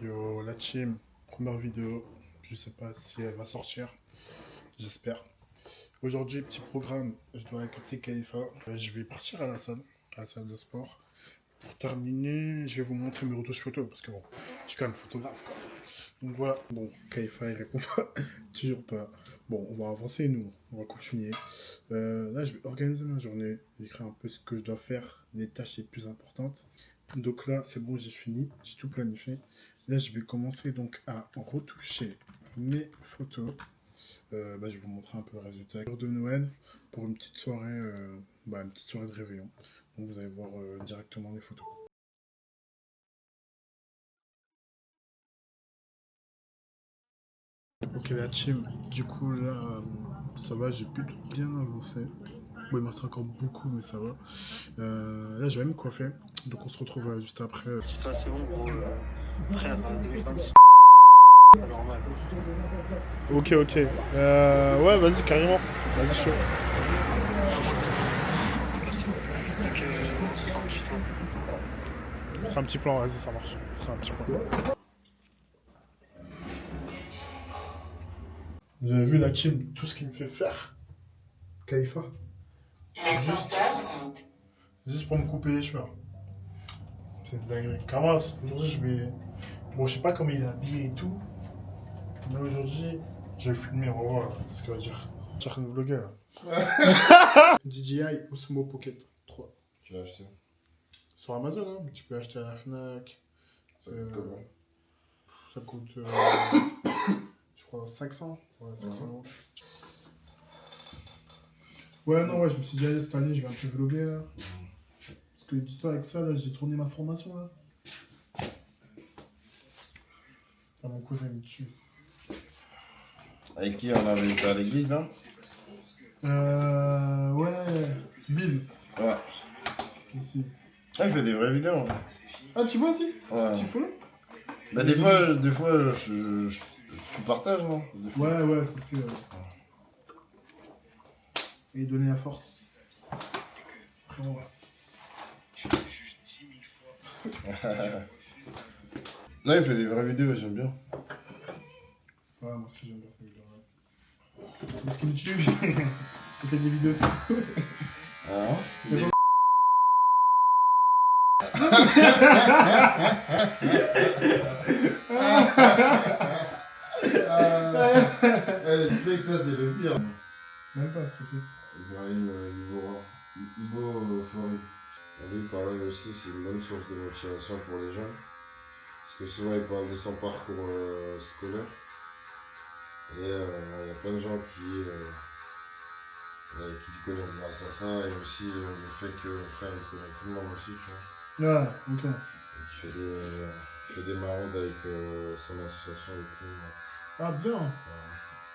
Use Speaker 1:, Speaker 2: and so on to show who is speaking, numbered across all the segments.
Speaker 1: Yo, la team, première vidéo. Je sais pas si elle va sortir. J'espère. Aujourd'hui, petit programme. Je dois écouter Khalifa. Je vais partir à la salle de sport. Pour terminer, je vais vous montrer mes retouches photos. Parce que bon, je suis quand même photographe, quoi. Donc voilà. Bon, Khalifa, il répond pas. Toujours pas. Bon, on va avancer, nous. On va continuer. Là, je vais organiser ma journée. J'écris un peu ce que je dois faire, les tâches les plus importantes. Donc là, c'est bon, j'ai fini. J'ai tout planifié. Là, je vais commencer donc à retoucher mes photos. Je vais vous montrer un peu le résultat. Jour de Noël pour une petite soirée, une petite soirée de réveillon. Donc vous allez voir directement les photos. Ok la team, du coup là ça va, j'ai plutôt bien avancé. Bon, il me reste encore beaucoup mais ça va. Là je vais me coiffer, donc on se retrouve juste après.
Speaker 2: Ça c'est bon gros, frère, 2026, pas normal.
Speaker 1: Ok, ouais vas-y carrément, vas-y chaud.
Speaker 2: Là c'est bon. Donc c'est un petit plan.
Speaker 1: Ce sera un petit plan, vas-y ça marche. Ce sera un petit plan. Vous avez vu la team, tout ce qu'il me fait faire. Khalifa. Juste pour me couper les cheveux. C'est une dinguerie. Carrément, aujourd'hui je vais. Bon, je sais pas comment il est habillé et tout. Mais aujourd'hui, je vais filmer, on va voir ce qu'il va dire. Je suis en train de vlogger là. DJI Osmo Pocket 3.
Speaker 3: Tu l'as acheté?
Speaker 1: Sur Amazon, hein. Tu peux acheter à la Fnac.
Speaker 3: Ça coûte combien?
Speaker 1: Ça coûte, je crois, 500. Ouais, 500 euros. Ouais, non, ouais, je me suis dit, allez, cette année, je vais un peu vlogger là. Parce que dis-toi, avec ça, là, j'ai tourné ma formation là. Ah, mon cousin, il me tue.
Speaker 3: Avec qui on avait été à l'église là?
Speaker 1: Ouais, Bill.
Speaker 3: Ouais.
Speaker 1: Ici.
Speaker 3: Ah, il fait des vraies vidéos.
Speaker 1: Ah, tu vois aussi?
Speaker 3: Ouais.
Speaker 1: Tu follow?
Speaker 3: Bah, des fois, tu partages, non? Des fois.
Speaker 1: Ouais, c'est sûr. Et donner la force. Après, on va.
Speaker 3: Là, il fait des vraies vidéos, j'aime bien.
Speaker 1: Ouais, moi aussi, j'aime bien ces vidéos-là. Mais ce qui me tue, il fait des vidéos.
Speaker 3: Ah,
Speaker 1: C'est bon.
Speaker 3: tu sais que ça, c'est le pire.
Speaker 1: Même pas, c'est tout.
Speaker 3: Ibrahim Ibo Fori. Lui, pareil aussi, c'est une bonne source de motivation pour les jeunes. Parce que souvent, il parle de son parcours scolaire. Et il y a plein de gens qui le connaissent grâce à ça. Et aussi le fait que le frère il connaît tout le monde aussi, tu vois.
Speaker 1: Ouais, ok.
Speaker 3: Et il fait des maraudes avec son association et tout.
Speaker 1: Ah, bien.
Speaker 3: Ouais.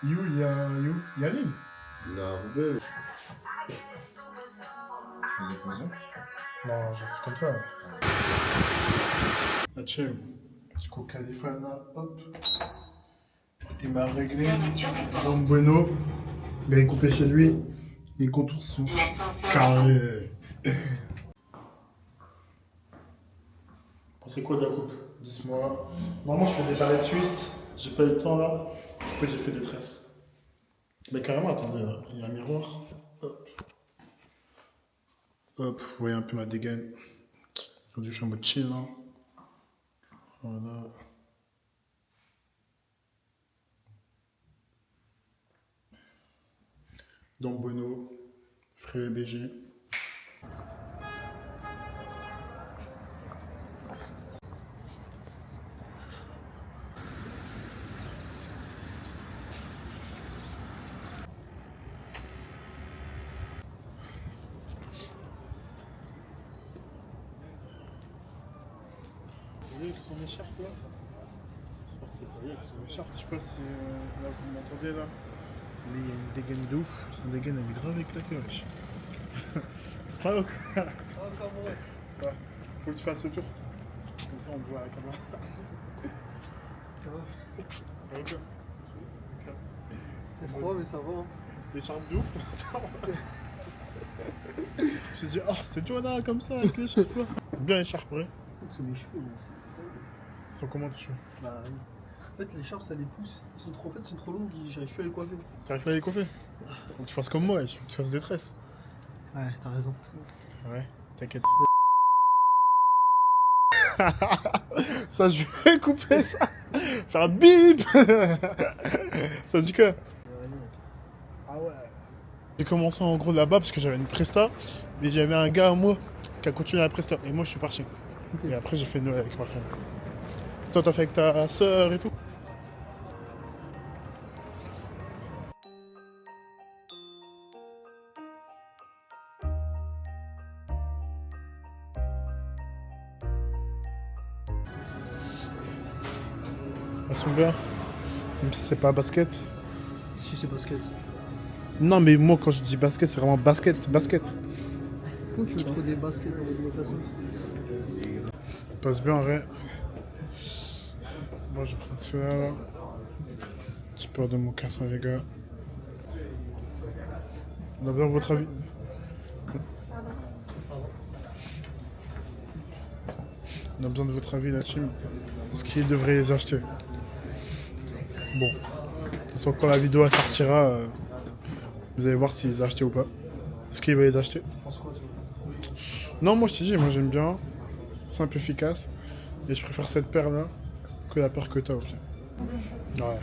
Speaker 1: Il y a Lille.
Speaker 3: Il a Roubaix. Tu fais des poisons?
Speaker 1: Non, genre, c'est comme ça. La chill. Du coup, Khalifa, là, hop. Il m'a réglé. Don Bueno. Il a coupé chez lui. Les contours sont carrés. Pensez quoi de la coupe? Dis-moi. Normalement, je fais des barrettes twists. J'ai pas eu le temps là. Du coup, j'ai fait des tresses. Mais carrément, attendez, là. Il y a un miroir. Hop. Hop, vous voyez un peu ma dégaine. Aujourd'hui, je suis en mode chill, hein. Voilà. Don Bueno, frère BG. Vous voyez avec son écharpe là? J'espère que c'est pas lui avec son écharpe. Je sais pas si là vous m'entendez là. Mais il y a une dégaine de ouf. Sa dégaine elle est grave éclatée, wesh. Ça va ou quoi? Ça va. Faut que tu fasses le tour. Comme ça on te voit à la caméra. Ça va ou quoi?
Speaker 2: C'est froid mais ça va hein.
Speaker 1: L'écharpe de ouf. Je me suis dit, oh c'est Joanna comme ça avec l'écharpe là. Bien écharpé.
Speaker 2: C'est mes cheveux.
Speaker 1: sont comment tes cheveux?
Speaker 4: Bah oui. En fait, les charpes, ça les pousse. Ils sont trop, en fait, ils sont trop longues, j'arrive plus à les coiffer.
Speaker 1: T'arrives pas à les coiffer? Faut que tu fasses comme moi, tu fasses des tresses.
Speaker 4: Ouais, t'as raison.
Speaker 1: Ouais, t'inquiète. Ça, je vais couper ça. Faire un bip. Ça dit que. Ah ouais. J'ai commencé en gros là-bas parce que j'avais une presta. Et j'avais un gars à moi qui a continué la presta. Et moi, je suis parti.
Speaker 4: Ok.
Speaker 1: Et après, j'ai fait Noël avec ma femme. Toi, t'as fait avec ta soeur et tout? Elles sont bien. Même si c'est pas basket.
Speaker 4: Si c'est basket.
Speaker 1: Non, mais moi, quand je dis basket, c'est vraiment basket.
Speaker 4: Comment tu veux trouver des baskets en alimentation?
Speaker 1: Passe bien en vrai. Moi, je prends celui-là. Là. J'ai peur de mon cassin, les gars. On a besoin de votre avis. On a besoin de votre avis, la team. Est-ce qu'ils devraient les acheter? Bon. De toute façon, quand la vidéo sortira, vous allez voir s'ils les achètent ou pas. Est-ce qu'ils vont les acheter?
Speaker 4: Tu penses quoi, toi?
Speaker 1: Non, moi je t'ai dit, moi j'aime bien. Simple, efficace. Et je préfère cette paire-là que la paire que t'as aussi. Ouais.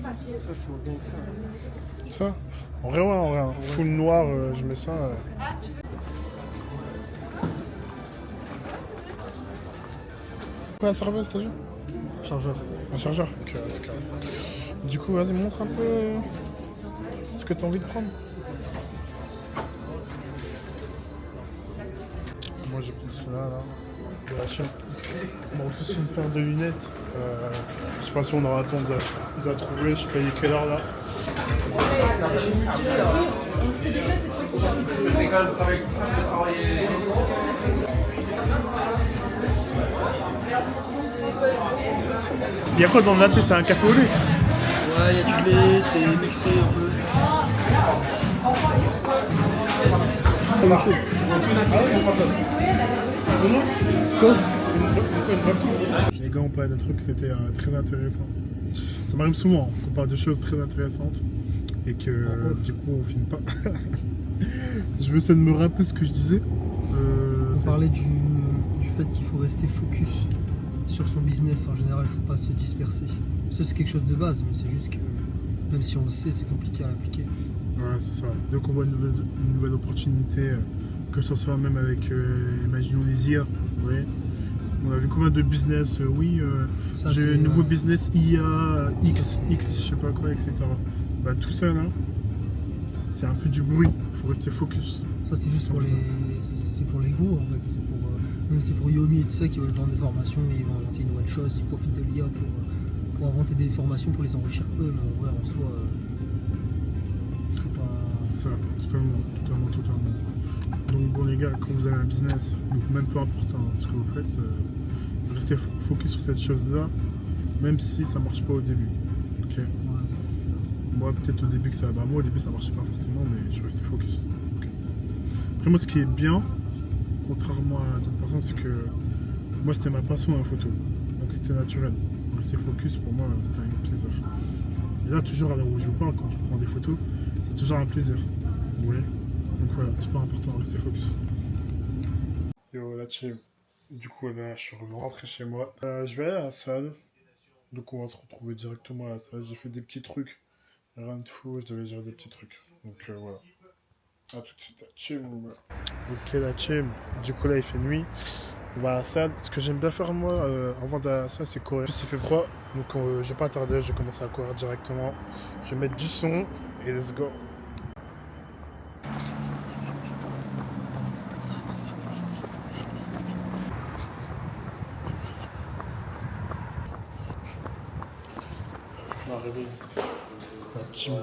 Speaker 4: Ça, je trouve bien que ça.
Speaker 1: Ça? En vrai, ouais, en vrai. Hein. Full noir, je mets ça. Quoi, la serveuse, t'as dit?
Speaker 4: Chargeur.
Speaker 1: Un chargeur? Ok, c'est carré. Du coup, vas-y, montre un peu ce que t'as envie de prendre. Moi, j'ai pris celui-là, là, de la chaîne. Bon, c'est une paire de lunettes. Je sais pas si on aura le temps de les a trouver. Je sais pas, il est quelle heure là? Il y a quoi dans le latte? C'est un café au lait?
Speaker 4: Ouais, il y a du lait, c'est mixé un peu. Quoi?
Speaker 1: Les gars, on parlait d'un truc, c'était très intéressant. Ça m'arrive souvent qu'on parle de choses très intéressantes et que du coup on filme pas. Je vais essayer de me rappeler ce que je disais.
Speaker 4: On parlait du fait qu'il faut rester focus sur son business en général, il ne faut pas se disperser. Ça, c'est quelque chose de base, mais c'est juste que même si on le sait, c'est compliqué à l'appliquer.
Speaker 1: Ouais, c'est ça. Dès qu'on voit une nouvelle opportunité, que ce soit même avec, imaginons les IA, ouais. On a vu combien de business,
Speaker 4: Ça,
Speaker 1: j'ai
Speaker 4: c'est,
Speaker 1: un nouveau business IA, X, je sais pas quoi, etc. Bah, tout ça là, c'est un peu du bruit, il faut rester focus.
Speaker 4: Ça, c'est juste pour les, c'est pour les gros en fait. C'est pour, même c'est pour Yomi et tout ça qui veulent vendre des formations, ils vont inventer une nouvelle chose, ils profitent de l'IA pour inventer des formations pour les enrichir eux, mais en vrai en soi, c'est pas.
Speaker 1: C'est ça, totalement. Donc bon les gars, quand vous avez un business, donc même peu importe ce que vous faites, restez focus sur cette chose-là, même si ça marche pas au début. Ok.
Speaker 4: Ouais.
Speaker 1: Moi peut-être au début moi au début ça marchait pas forcément, mais je suis resté focus. Okay. Après moi ce qui est bien, contrairement à d'autres personnes, c'est que moi c'était ma passion la photo, donc c'était naturel. Rester focus pour moi c'était un plaisir. Et là toujours à l'heure où je vous parle, quand je prends des photos, c'est toujours un plaisir. Vous voyez? Donc voilà, super important, rester focus. Yo la team, du coup là je suis rentré chez moi. Je vais aller à la salle, donc on va se retrouver directement à la salle. J'ai fait des petits trucs, rien de fou, je devais gérer des petits trucs. Donc voilà. A tout de suite la team. Ok la team, du coup là il fait nuit. On va à la salle. Ce que j'aime bien faire moi avant d'aller à la salle, c'est courir. Il fait froid, donc je vais pas tarder, je vais commencer à courir directement. Je vais mettre du son et let's go. On va arriver. La team.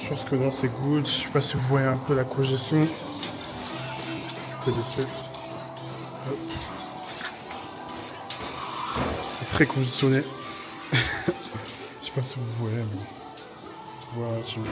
Speaker 1: Je pense que là c'est good. Je sais pas si vous voyez un peu la congestion. PDC. Hop. C'est très conditionné. Je sais pas si vous voyez, mais voilà, tu vois.